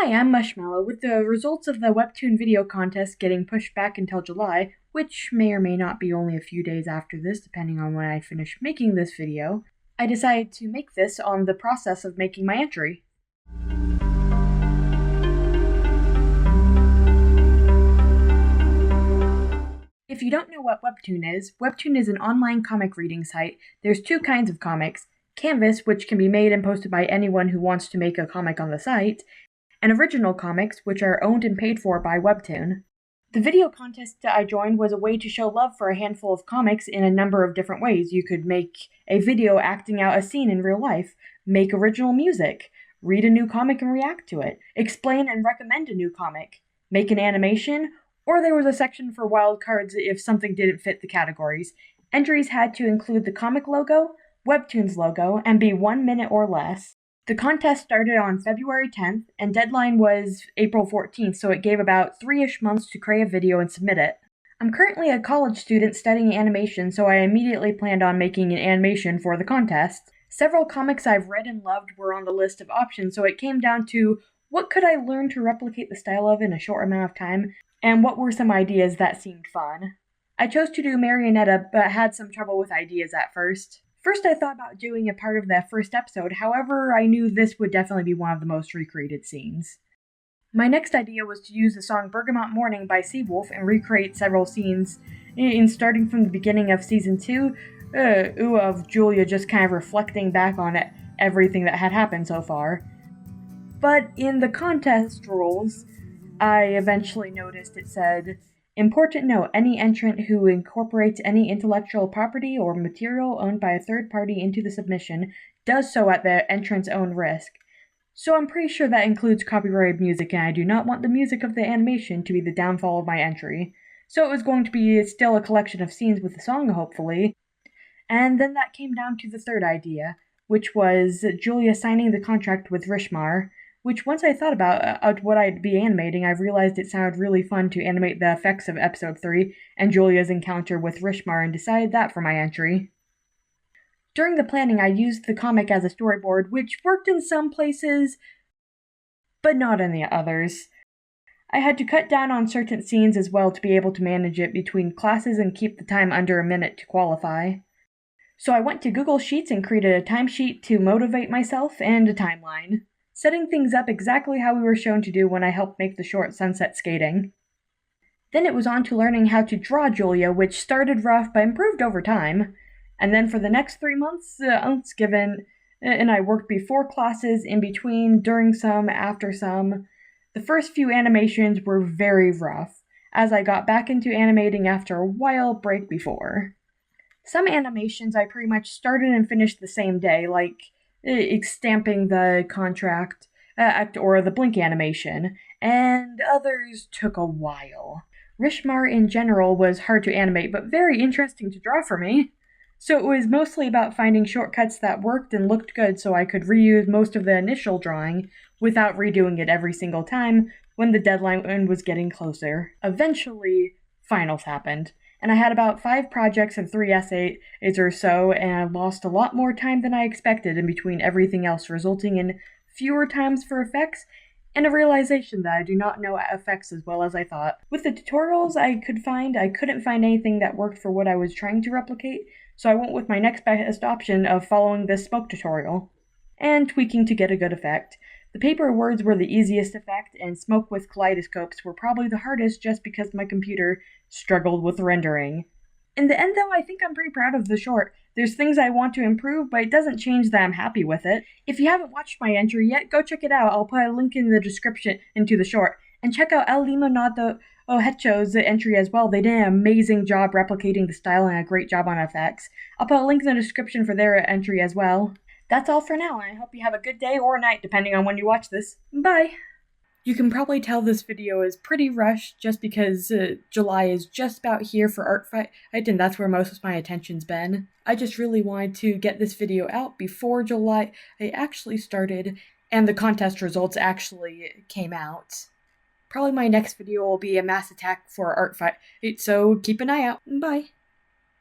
Hi, I'm Mushmallow. With the results of the Webtoon video contest getting pushed back until July, which may or may not be only a few days after this, depending on when I finish making this video, I decided to make this on the process of making my entry. If you don't know what Webtoon is an online comic reading site. There's two kinds of comics: Canvas, which can be made and posted by anyone who wants to make a comic on the site, and original comics, which are owned and paid for by Webtoon. The video contest I joined was a way to show love for a handful of comics in a number of different ways. You could make a video acting out a scene in real life, make original music, read a new comic and react to it, explain and recommend a new comic, make an animation, or there was a section for wild cards if something didn't fit the categories. Entries had to include the comic logo, Webtoon's logo, and be 1 minute or less. The contest started on February 10th, and deadline was April 14th, so it gave about 3-ish months to create a video and submit it. I'm currently a college student studying animation, so I immediately planned on making an animation for the contest. Several comics I've read and loved were on the list of options, so it came down to what could I learn to replicate the style of in a short amount of time, and what were some ideas that seemed fun. I chose to do Marionetta, but had some trouble with ideas at first. First, I thought about doing a part of the first episode, however, I knew this would definitely be one of the most recreated scenes. My next idea was to use the song Bergamot Morning by Seawolf and recreate several scenes, starting from the beginning of Season 2, of Julia just kind of reflecting back on everything that had happened so far. But in the contest rules, I eventually noticed it said, "Important note, any entrant who incorporates any intellectual property or material owned by a third party into the submission does so at the entrant's own risk." So I'm pretty sure that includes copyrighted music, and I do not want the music of the animation to be the downfall of my entry. So it was going to be still a collection of scenes with the song, hopefully. And then that came down to the third idea, which was Julia signing the contract with Rishmar, which once I thought about what I'd be animating, I realized it sounded really fun to animate the effects of Episode 3 and Julia's encounter with Rishmar and decided that for my entry. During the planning, I used the comic as a storyboard, which worked in some places, but not in the others. I had to cut down on certain scenes as well to be able to manage it between classes and keep the time under a minute to qualify. So I went to Google Sheets and created a timesheet to motivate myself and a timeline, setting things up exactly how we were shown to do when I helped make the short Sunset Skating. Then it was on to learning how to draw Julia, which started rough but improved over time. And then for the next 3 months, given, and I worked before classes, in between, during some, after some. The first few animations were very rough, as I got back into animating after a wild break before. Some animations I pretty much started and finished the same day, like stamping the contract or the blink animation, and others took a while. Rishmar in general was hard to animate, but very interesting to draw for me. So it was mostly about finding shortcuts that worked and looked good so I could reuse most of the initial drawing without redoing it every single time when the deadline was getting closer. Eventually, finals happened, and I had about 5 projects and 3 essays or so, and I lost a lot more time than I expected in between everything else, resulting in fewer times for effects and a realization that I do not know effects as well as I thought. With the tutorials I couldn't find anything that worked for what I was trying to replicate, so I went with my next best option of following this smoke tutorial and tweaking to get a good effect. The paper words were the easiest effect, and smoke with kaleidoscopes were probably the hardest just because my computer struggled with rendering. In the end, though, I think I'm pretty proud of the short. There's things I want to improve, but it doesn't change that I'm happy with it. If you haven't watched my entry yet, go check it out. I'll put a link in the description into the short. And check out El Limonado Ohecho's entry as well. They did an amazing job replicating the style and a great job on effects. I'll put a link in the description for their entry as well. That's all for now, and I hope you have a good day or night, depending on when you watch this. Bye! You can probably tell this video is pretty rushed just because July is just about here for Art Fight, and that's where most of my attention's been. I just really wanted to get this video out before July actually started and the contest results actually came out. Probably my next video will be a mass attack for Art Fight, so keep an eye out. Bye!